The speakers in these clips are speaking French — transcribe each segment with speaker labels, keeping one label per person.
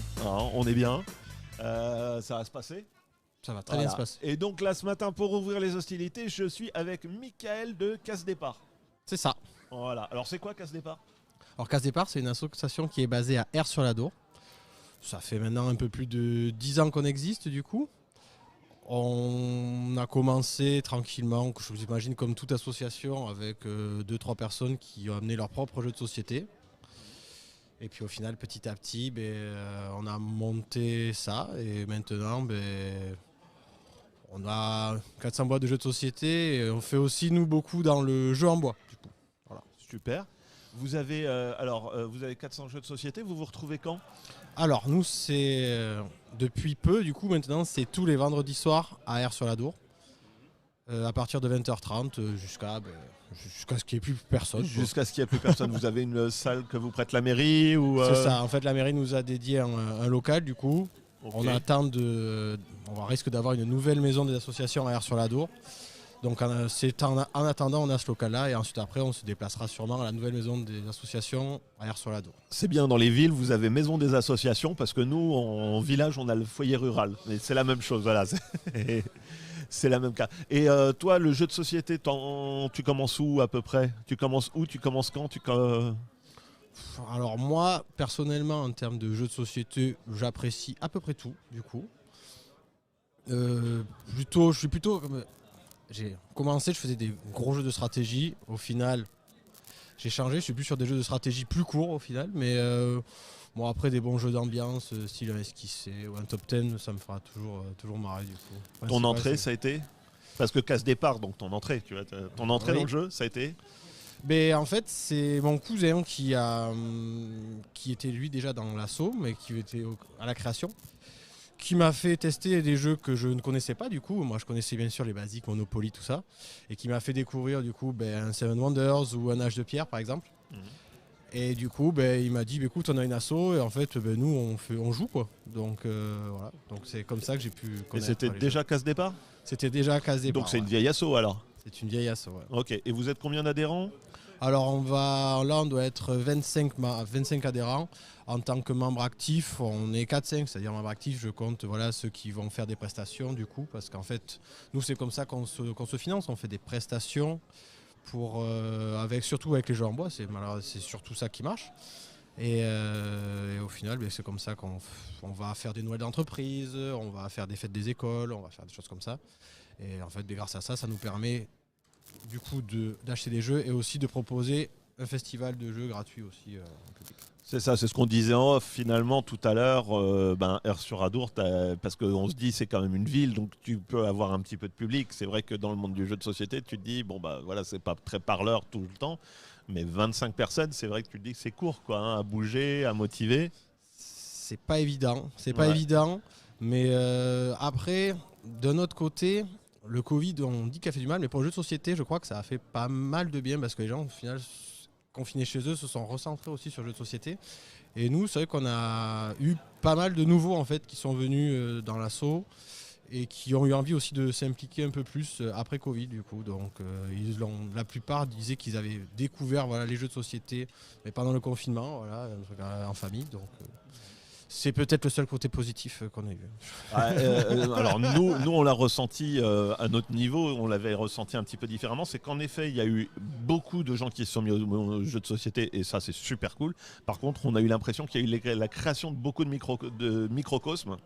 Speaker 1: prêt, hein, on est bien. Ça va se passer.
Speaker 2: Ça va très bien se passer.
Speaker 1: Et donc là, ce matin, pour ouvrir les hostilités, je suis avec Michael de Casse Départ.
Speaker 2: C'est ça.
Speaker 1: Voilà. Alors, c'est quoi Casse Départ?
Speaker 2: Alors Casse Départ, c'est une association qui est basée à Aire-sur-la-Dour. Ça fait maintenant un peu plus de 10 ans qu'on existe du coup. On a commencé tranquillement, je vous imagine comme toute association, avec 2-3 personnes qui ont amené leur propre jeu de société. Et puis au final, petit à petit, on a monté ça et maintenant, on a 400 boîtes de jeux de société et on fait aussi nous beaucoup dans le jeu en bois. Du coup. Voilà.
Speaker 1: Super. Vous avez, vous avez 400 jeux de société, vous vous retrouvez quand?
Speaker 2: Alors nous, c'est depuis peu, du coup maintenant, c'est tous les vendredis soirs à Aire-sur-la-Dour. À partir de 20h30 jusqu'à ce qu'il n'y ait plus personne.
Speaker 1: Jusqu'à ce qu'il n'y ait plus personne. Vous avez une salle que vous prête la mairie ou
Speaker 2: C'est ça, en fait la mairie nous a dédié un local du coup.
Speaker 1: Okay.
Speaker 2: On risque d'avoir une nouvelle maison des associations à Aire-sur-la-Dour. Donc en attendant on a ce local là et ensuite après on se déplacera sûrement à la nouvelle maison des associations à Aire-sur-la-Dour.
Speaker 1: C'est bien, dans les villes vous avez maison des associations parce que nous en village on a le foyer rural. Mais c'est la même chose, voilà. C'est la même cas. Et toi, le jeu de société, tu commences où à peu près? Tu commences où? Tu commences quand?
Speaker 2: Alors moi, personnellement, en termes de jeux de société, j'apprécie à peu près tout, du coup. J'ai commencé, je faisais des gros jeux de stratégie. Au final, j'ai changé, je suis plus sur des jeux de stratégie plus courts au final. Mais après, des bons jeux d'ambiance, style un esquissé ou un top 10, ça me fera toujours marrer, du coup. Ouais,
Speaker 1: ton entrée, ça a été? Parce que Casse Départ, donc ton entrée, tu vois, ton entrée dans le jeu, ça a été?
Speaker 2: En fait, c'est mon cousin qui était lui déjà dans l'assaut, mais qui était à la création, qui m'a fait tester des jeux que je ne connaissais pas du coup. Moi, je connaissais bien sûr les basiques, Monopoly, tout ça, et qui m'a fait découvrir du coup un Seven Wonders ou un Âge de Pierre, par exemple. Et du coup, il m'a dit, écoute, on a une asso et en fait, nous, on joue quoi. Donc voilà. Donc c'est comme ça que j'ai pu connaître.
Speaker 1: Et c'était déjà Casse Départ?
Speaker 2: C'était déjà Casse Départ.
Speaker 1: Donc c'est une vieille asso alors?
Speaker 2: C'est une vieille asso, ouais.
Speaker 1: Ok. Et vous êtes combien d'adhérents?
Speaker 2: Alors on doit être 25 adhérents. En tant que membre actif, on est 4-5, c'est-à-dire membre actif, je compte ceux qui vont faire des prestations du coup, parce qu'en fait, nous c'est comme ça qu'on se finance, on fait des prestations surtout avec les jeux en bois, c'est surtout ça qui marche. Et au final, c'est comme ça qu'on va faire des Noëls d'entreprise, on va faire des fêtes des écoles, on va faire des choses comme ça. Et en fait, grâce à ça, ça nous permet du coup d'acheter des jeux et aussi de proposer un festival de jeux gratuit aussi au public.
Speaker 1: C'est ça, c'est ce qu'on disait en off finalement tout à l'heure. Aire-sur-la-Dour, parce qu'on se dit c'est quand même une ville, donc tu peux avoir un petit peu de public. C'est vrai que dans le monde du jeu de société, tu te dis c'est pas très parleur tout le temps, mais 25 personnes, c'est vrai que tu te dis que c'est court à bouger, à motiver.
Speaker 2: C'est pas évident, mais après, d'un autre côté, le Covid, on dit qu'il a fait du mal, mais pour le jeu de société, je crois que ça a fait pas mal de bien parce que les gens, au final, confinés chez eux, se sont recentrés aussi sur le jeu de société. Et nous, c'est vrai qu'on a eu pas mal de nouveaux en fait qui sont venus dans l'assaut et qui ont eu envie aussi de s'impliquer un peu plus après Covid du coup. Donc la plupart disaient qu'ils avaient découvert les jeux de société mais pendant le confinement, en famille. Donc c'est peut-être le seul côté positif qu'on a eu.
Speaker 1: Alors nous on l'a ressenti à notre niveau, on l'avait ressenti un petit peu différemment. C'est qu'en effet il y a eu beaucoup de gens qui se sont mis aux jeux de société et ça c'est super cool. Par contre on a eu l'impression qu'il y a eu la création de beaucoup de microcosmes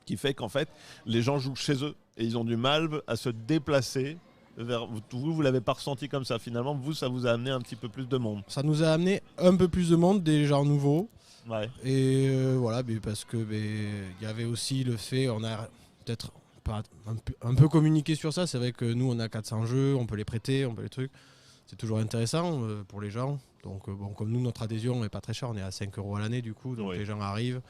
Speaker 1: qui fait qu'en fait les gens jouent chez eux et ils ont du mal à se déplacer vers vous l'avez pas ressenti comme ça finalement, ça vous a amené un petit peu plus de monde.
Speaker 2: Ça nous a amené un peu plus de monde, des gens nouveaux.
Speaker 1: Ouais.
Speaker 2: Et parce que y avait aussi le fait, on a peut-être un peu communiqué sur ça. C'est vrai que nous on a 400 jeux, on peut les prêter, on peut les trucs. C'est toujours intéressant pour les gens. Donc comme nous notre adhésion n'est pas très chère, on est à 5 € à l'année du coup. Donc les gens arrivent,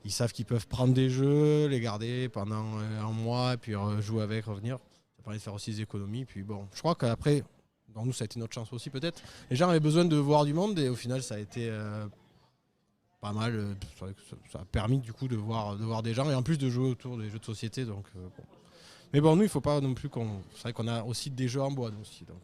Speaker 2: ils savent qu'ils peuvent prendre des jeux, les garder pendant un mois et puis jouer avec, revenir. Ça permet de faire aussi des économies. Puis je crois qu'après, dans nous ça a été notre chance aussi peut-être. Les gens avaient besoin de voir du monde et au final ça a été pas mal, ça a permis du coup de voir des gens et en plus de jouer autour des jeux de société. Donc, Mais nous il faut pas non plus c'est vrai qu'on a aussi des jeux en bois nous aussi. Donc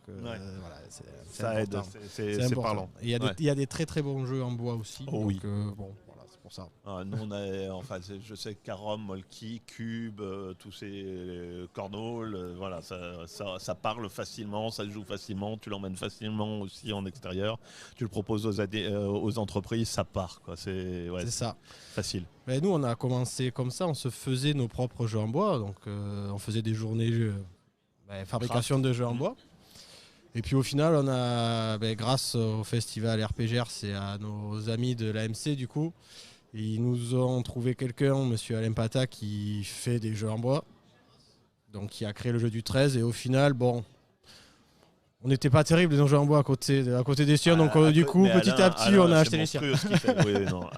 Speaker 1: ça aide, c'est parlant.
Speaker 2: Il y a des très très bons jeux en bois aussi.
Speaker 1: Oui.
Speaker 2: C'est pour pour ça.
Speaker 1: Nous, on a, enfin, je sais que Carom, Molki, Cube, tous ces cornhole, voilà, ça parle facilement, ça se joue facilement, tu l'emmènes facilement aussi en extérieur, tu le proposes aux entreprises, ça part, quoi. C'est
Speaker 2: ça.
Speaker 1: Facile.
Speaker 2: Mais nous, on a commencé comme ça, on se faisait nos propres jeux en bois, donc on faisait des journées fabrication de jeux en bois. Et puis au final, on a, grâce au festival RPGR, c'est à nos amis de l'AMC du coup, ils nous ont trouvé quelqu'un, monsieur Alain Pata, qui fait des jeux en bois, donc qui a créé le jeu du 13. Et au final, bon, on n'était pas terrible dans les jeux en bois à côté des siens, donc du coup, petit à petit, on a acheté les siens.
Speaker 1: Oui, non,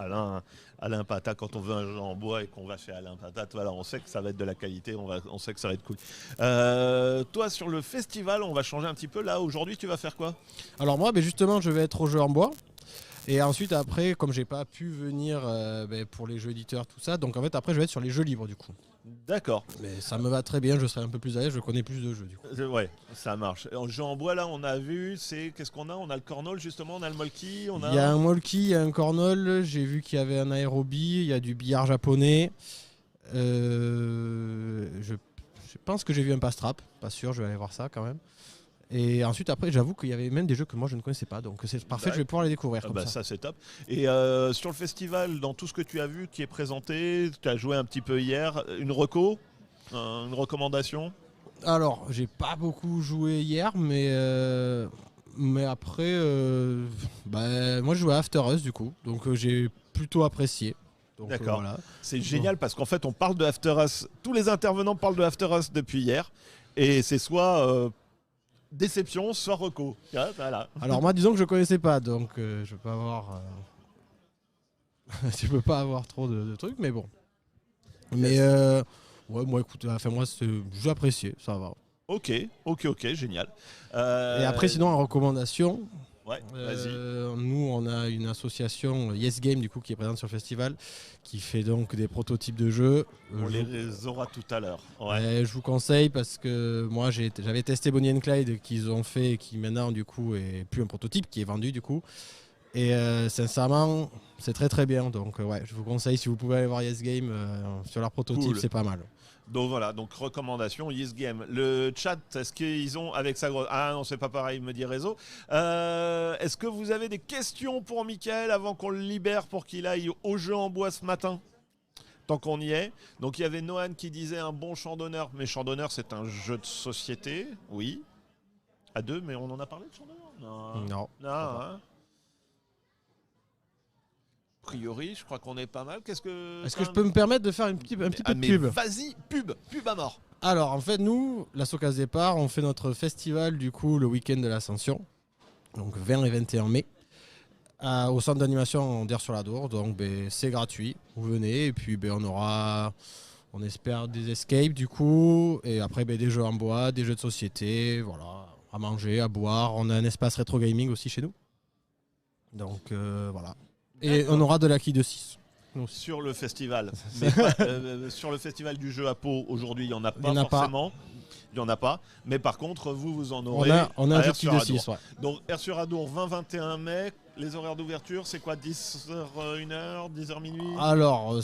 Speaker 1: Alain Pata, quand on veut un jeu en bois et qu'on va chez Alain Pata, voilà, on sait que ça va être de la qualité, on sait que ça va être cool. Toi, sur le festival, on va changer un petit peu. Là, aujourd'hui, tu vas faire quoi?
Speaker 2: Alors moi, justement, je vais être au jeu en bois. Et ensuite, après, comme j'ai pas pu venir pour les jeux éditeurs, tout ça, donc en fait, après, je vais être sur les jeux libres, du coup.
Speaker 1: D'accord.
Speaker 2: Mais ça me va très bien, je serai un peu plus à l'aise, je connais plus de jeux, du coup.
Speaker 1: Ouais, ça marche. En jeu en bois, là, on a vu, qu'est-ce qu'on a? On a le cornol, justement, on a le molki,
Speaker 2: Il y a un molki, il y a un cornol, j'ai vu qu'il y avait un aérobie, il y a du billard japonais. Je pense que j'ai vu un pastrap, pas sûr, je vais aller voir ça quand même. Et ensuite, après, j'avoue qu'il y avait même des jeux que moi je ne connaissais pas, donc c'est parfait, je vais pouvoir les découvrir comme ça.
Speaker 1: Ça, c'est top. Et sur le festival, dans tout ce que tu as vu qui est présenté, tu as joué un petit peu hier, une recommandation?
Speaker 2: Alors, j'ai pas beaucoup joué hier, mais après, moi je jouais à After Us du coup, donc j'ai plutôt apprécié.
Speaker 1: D'accord. Voilà. C'est génial parce qu'en fait, on parle de After Us, tous les intervenants parlent de After Us depuis hier, et c'est soit déception, soit reco. Voilà.
Speaker 2: Alors moi, disons que je connaissais pas, donc je peux pas avoir, je peux pas avoir trop de trucs, mais bon. Mais ouais, moi, écoute, moi, j'ai apprécié, ça va.
Speaker 1: Ok, génial.
Speaker 2: Et après, sinon, en recommandation,
Speaker 1: vas-y.
Speaker 2: Nous, on a une association Yes Game du coup qui est présente sur le festival, qui fait donc des prototypes de jeux.
Speaker 1: On les aura tout à l'heure.
Speaker 2: Ouais. Je vous conseille parce que moi, j'avais testé Bonnie and Clyde qu'ils ont fait, et qui maintenant du coup est plus un prototype, qui est vendu du coup. Et sincèrement, c'est très très bien. Donc je vous conseille, si vous pouvez aller voir Yes Game sur leur prototype, cool. C'est pas mal.
Speaker 1: Donc voilà, donc recommandation, Yes Game. Le chat, est-ce qu'ils ont avec sa grosse... Ah non, c'est pas pareil, me dit Réseau. Est-ce que vous avez des questions pour Mickaël avant qu'on le libère pour qu'il aille au jeu en bois ce matin? Tant qu'on y est. Donc il y avait Nohan qui disait un bon champ d'honneur. Mais champ d'honneur, c'est un jeu de société, oui. À deux, mais on en a parlé de champ d'honneur?
Speaker 2: Non.
Speaker 1: Hein. A priori, je crois qu'on est pas mal. Est-ce que
Speaker 2: je peux me permettre de faire un petit peu de pub?
Speaker 1: Vas-y, pub à mort.
Speaker 2: Alors, en fait, nous, la Socas Départ, on fait notre festival, du coup, le week-end de l'Ascension, donc 20 et 21 mai, au centre d'animation d'Air-sur-la-Dour. Donc, c'est gratuit. Vous venez, et puis on espère des escapes, du coup, et après, des jeux en bois, des jeux de société, voilà, à manger, à boire. On a un espace rétro gaming aussi chez nous. Donc, voilà. Et on aura de l'acquis de 6.
Speaker 1: Sur le festival. Sur le festival du jeu à Pau, aujourd'hui, il n'y en a pas forcément. Il n'y en a pas. Mais par contre, vous en aurez.
Speaker 2: On a un acquis de 6. Ouais.
Speaker 1: Donc, Air-sur-Adour, 20-21 mai. Les horaires d'ouverture, c'est quoi? 10h, 1h, 10h minuit?
Speaker 2: Alors, on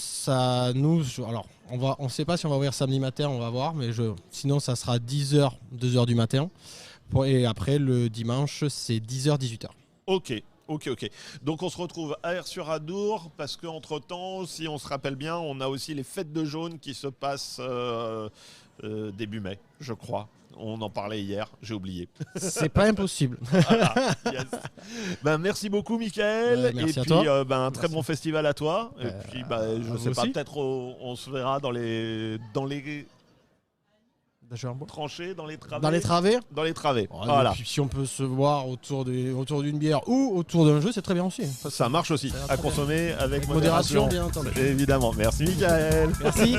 Speaker 2: ne sait pas si on va ouvrir samedi matin, on va voir. Mais sinon, ça sera 10h, 2h du matin. Et après, le dimanche, c'est 10h, 18h.
Speaker 1: Ok. Donc on se retrouve à Air-sur-Adour parce qu'entre temps, si on se rappelle bien, on a aussi les fêtes de jaune qui se passent début mai, je crois. On en parlait hier, j'ai oublié.
Speaker 2: C'est pas impossible.
Speaker 1: Voilà, yes. Merci beaucoup Mickaël.
Speaker 2: Merci
Speaker 1: et puis un très bon festival à toi. Et puis je sais pas, peut-être on se verra dans les tranchées, dans les travées. Dans les travées.
Speaker 2: Voilà. Puis si on peut se voir autour d'une bière ou autour d'un jeu, c'est très bien aussi.
Speaker 1: Ça marche aussi. À consommer avec
Speaker 2: modération, bien entendu.
Speaker 1: Évidemment. Merci Mickaël.
Speaker 2: Merci.